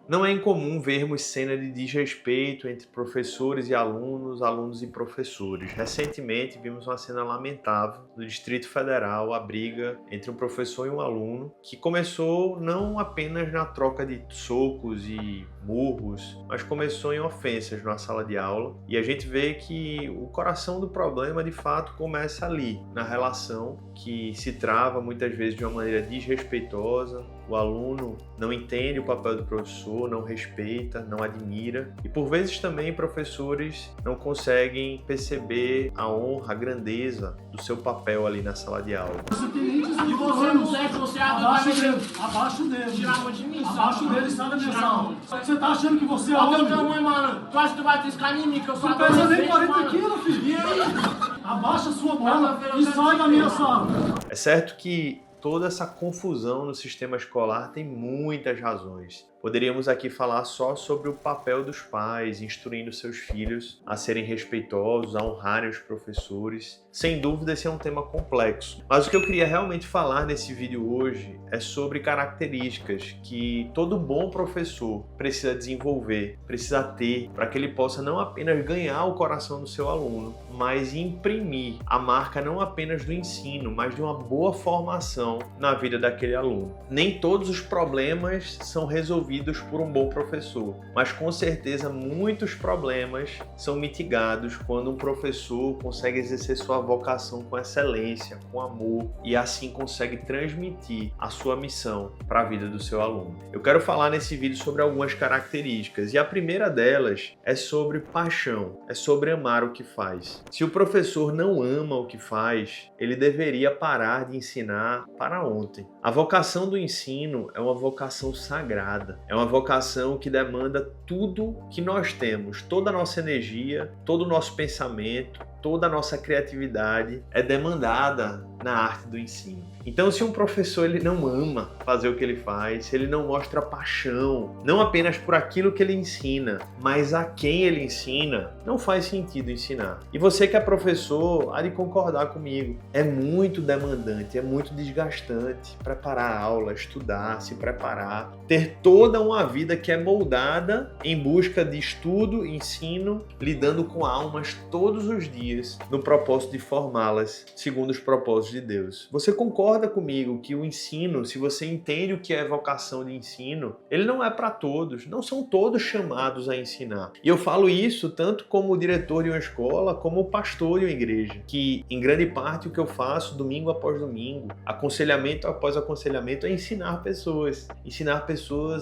Não é incomum vermos cena de desrespeito entre professores e alunos, alunos e professores. Recentemente vimos uma cena lamentável no Distrito Federal, a briga entre um professor e um aluno, que começou não apenas na troca de socos e murros, mas começou em ofensas na sala de aula. E a gente vê que o coração do problema de fato começa ali, na relação que se trava muitas vezes de uma maneira desrespeitosa. O aluno não entende o papel do professor, não respeita, não admira. E por vezes também professores não conseguem perceber a honra, a grandeza do seu papel ali na sala de aula. E você não serve, você abaixo dele. Abaixo dele. Tira a mão de mim, abaixo dele, sai da minha sala. Você tá achando que você é homem? Olha o teu tamanho, mano. Tu acha que tu vai triscar em mim, que eu sou adolescente, mano? Não pesa nem 40 quilos, filho. E aí? Abaixa a sua bola e sai da minha sala. É certo que toda essa confusão no sistema escolar tem muitas razões. Poderíamos aqui falar só sobre o papel dos pais, instruindo seus filhos a serem respeitosos, a honrarem os professores. Sem dúvida, esse é um tema complexo. Mas o que eu queria realmente falar nesse vídeo hoje é sobre características que todo bom professor precisa desenvolver, precisa ter, para que ele possa não apenas ganhar o coração do seu aluno, mas imprimir a marca não apenas do ensino, mas de uma boa formação na vida daquele aluno. Nem todos os problemas são resolvidos por um bom professor, mas com certeza muitos problemas são mitigados quando um professor consegue exercer sua vocação com excelência, com amor e assim consegue transmitir a sua missão para a vida do seu aluno. Eu quero falar nesse vídeo sobre algumas características e a primeira delas é sobre paixão, é sobre amar o que faz. Se o professor não ama o que faz, ele deveria parar de ensinar para ontem. A vocação do ensino é uma vocação sagrada, é uma vocação que demanda tudo que nós temos, toda a nossa energia, todo o nosso pensamento, toda a nossa criatividade é demandada na arte do ensino. Então, se um professor ele não ama fazer o que ele faz, se ele não mostra paixão, não apenas por aquilo que ele ensina, mas a quem ele ensina, não faz sentido ensinar. E você que é professor, há de concordar comigo. É muito demandante, é muito desgastante preparar a aula, estudar, se preparar, ter toda uma vida que é moldada em busca de estudo, ensino, lidando com almas todos os dias, no propósito de formá-las segundo os propósitos de Deus. Você concorda comigo que o ensino, se você entende o que é vocação de ensino, ele não é para todos, não são todos chamados a ensinar. E eu falo isso tanto como diretor de uma escola, como pastor de uma igreja, que em grande parte o que eu faço domingo após domingo, aconselhamento após aconselhamento, é ensinar pessoas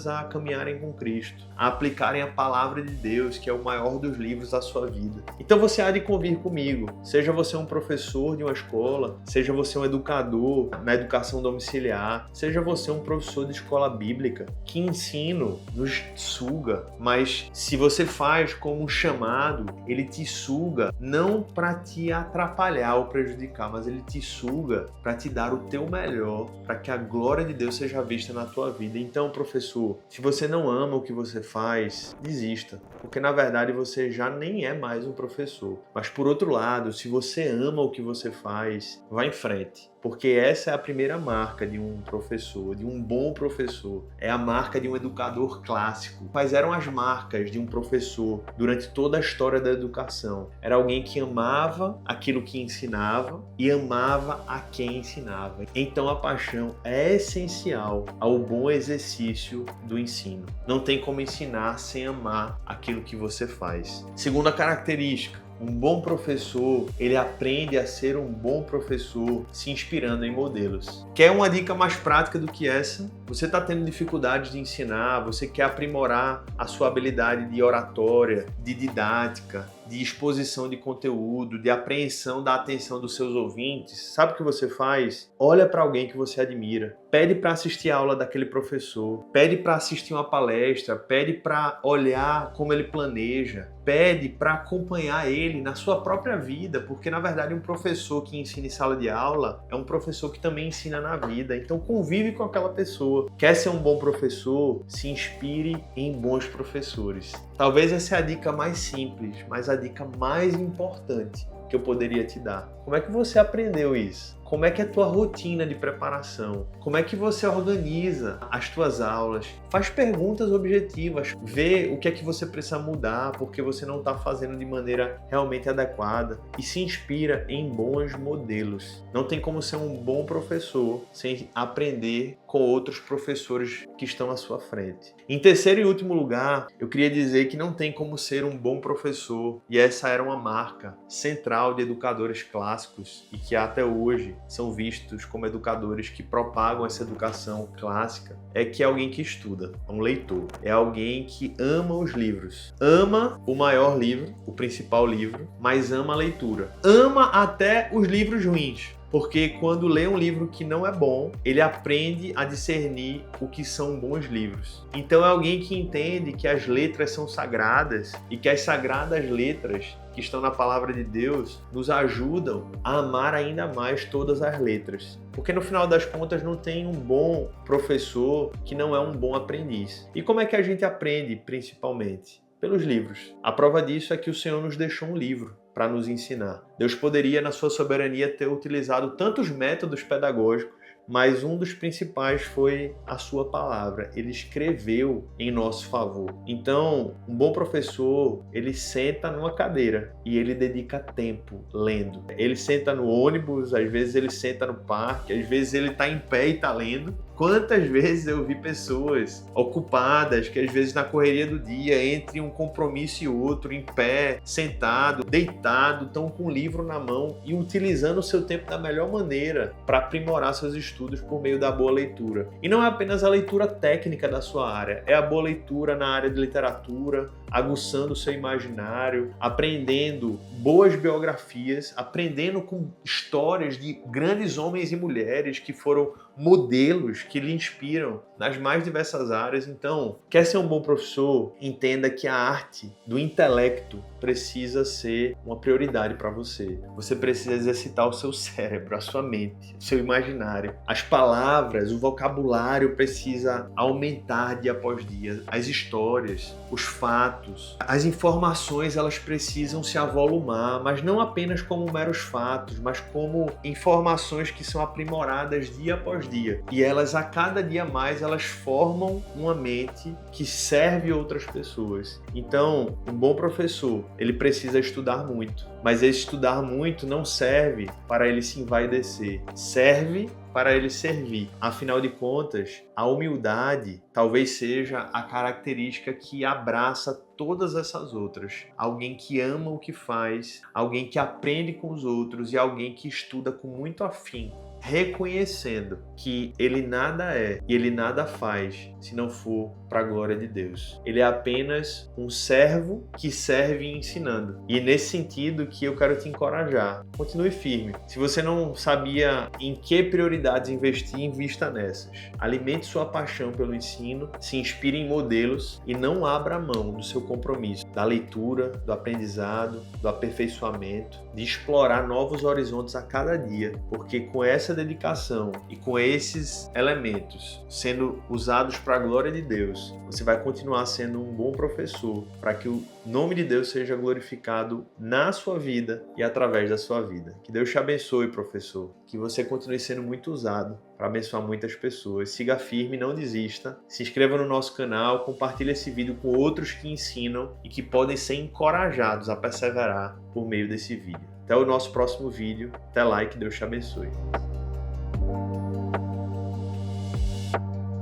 a caminharem com Cristo, a aplicarem a palavra de Deus, que é o maior dos livros da sua vida. Então você há de convir comigo, seja você um professor de uma escola, seja você um educador na educação domiciliar, seja você um professor de escola bíblica, que ensino nos suga, mas se você faz como um chamado, ele te suga não para te atrapalhar ou prejudicar, mas ele te suga para te dar o teu melhor, para que a glória de Deus seja vista na tua vida. Então, professor, se você não ama o que você faz, desista, porque na verdade você já nem é mais um professor. Mas por outro lado, se você ama o que você faz, vá em frente. Porque essa é a primeira marca de um professor, de um bom professor. É a marca de um educador clássico. Quais eram as marcas de um professor durante toda a história da educação? Era alguém que amava aquilo que ensinava e amava a quem ensinava. Então a paixão é essencial ao bom exercício do ensino. Não tem como ensinar sem amar aquilo que você faz. Segunda característica, um bom professor, ele aprende a ser um bom professor se inspirando em modelos. Quer uma dica mais prática do que essa? Você está tendo dificuldade de ensinar, você quer aprimorar a sua habilidade de oratória, de didática, de exposição de conteúdo, de apreensão da atenção dos seus ouvintes. Sabe o que você faz? Olha para alguém que você admira, pede para assistir a aula daquele professor, pede para assistir uma palestra, pede para olhar como ele planeja, pede para acompanhar ele na sua própria vida, porque na verdade um professor que ensina em sala de aula é um professor que também ensina na vida. Então convive com aquela pessoa. Quer ser um bom professor? Se inspire em bons professores. Talvez essa é a dica mais simples, mas a dica mais importante que eu poderia te dar. Como é que você aprendeu isso? Como é que é a tua rotina de preparação? Como é que você organiza as tuas aulas? Faz perguntas objetivas, vê o que é que você precisa mudar, porque você não está fazendo de maneira realmente adequada e se inspira em bons modelos. Não tem como ser um bom professor sem aprender com outros professores que estão à sua frente. Em terceiro e último lugar, eu queria dizer que não tem como ser um bom professor, e essa era uma marca central de educadores clássicos e que até hoje são vistos como educadores que propagam essa educação clássica, é que é alguém que estuda, é um leitor, é alguém que ama os livros, ama o maior livro, o principal livro, mas ama a leitura, ama até os livros ruins. Porque quando lê um livro que não é bom, ele aprende a discernir o que são bons livros. Então é alguém que entende que as letras são sagradas e que as sagradas letras que estão na palavra de Deus nos ajudam a amar ainda mais todas as letras. Porque no final das contas não tem um bom professor que não é um bom aprendiz. E como é que a gente aprende, principalmente? Pelos livros. A prova disso é que o Senhor nos deixou um livro para nos ensinar. Deus poderia, na sua soberania, ter utilizado tantos métodos pedagógicos, mas um dos principais foi a sua palavra. Ele escreveu em nosso favor. Então, um bom professor, ele senta numa cadeira e ele dedica tempo lendo. Ele senta no ônibus, às vezes ele senta no parque, às vezes ele está em pé e está lendo. Quantas vezes eu vi pessoas ocupadas, que às vezes na correria do dia, entre um compromisso e outro, em pé, sentado, deitado, estão com um livro na mão e utilizando o seu tempo da melhor maneira para aprimorar seus estudos por meio da boa leitura. E não é apenas a leitura técnica da sua área, é a boa leitura na área de literatura, aguçando o seu imaginário, aprendendo boas biografias, aprendendo com histórias de grandes homens e mulheres que foram modelos que lhe inspiram nas mais diversas áreas. Então, quer ser um bom professor? Entenda que a arte do intelecto precisa ser uma prioridade para você. Você precisa exercitar o seu cérebro, a sua mente, o seu imaginário. As palavras, o vocabulário precisa aumentar dia após dia. As histórias, os fatos, as informações, elas precisam se avolumar, mas não apenas como meros fatos, mas como informações que são aprimoradas dia após dia. E elas, a cada dia mais, elas formam uma mente que serve outras pessoas. Então, um bom professor, ele precisa estudar muito. Mas esse estudar muito não serve para ele se envaidecer. Serve para ele servir. Afinal de contas, a humildade talvez seja a característica que abraça todas essas outras. Alguém que ama o que faz, alguém que aprende com os outros e alguém que estuda com muito afinco, reconhecendo que ele nada é e ele nada faz se não for para a glória de Deus. Ele é apenas um servo que serve ensinando. E nesse sentido que eu quero te encorajar. Continue firme. Se você não sabia em que prioridades investir, invista nessas. Alimente sua paixão pelo ensino, se inspire em modelos e não abra mão do seu compromisso, da leitura, do aprendizado, do aperfeiçoamento, de explorar novos horizontes a cada dia, porque com essa dedicação e com esses elementos sendo usados para a glória de Deus, você vai continuar sendo um bom professor para que o nome de Deus seja glorificado na sua vida e através da sua vida. Que Deus te abençoe, professor. Que você continue sendo muito usado para abençoar muitas pessoas. Siga firme, não desista. Se inscreva no nosso canal, compartilhe esse vídeo com outros que ensinam e que podem ser encorajados a perseverar por meio desse vídeo. Até o nosso próximo vídeo. Até lá e que Deus te abençoe.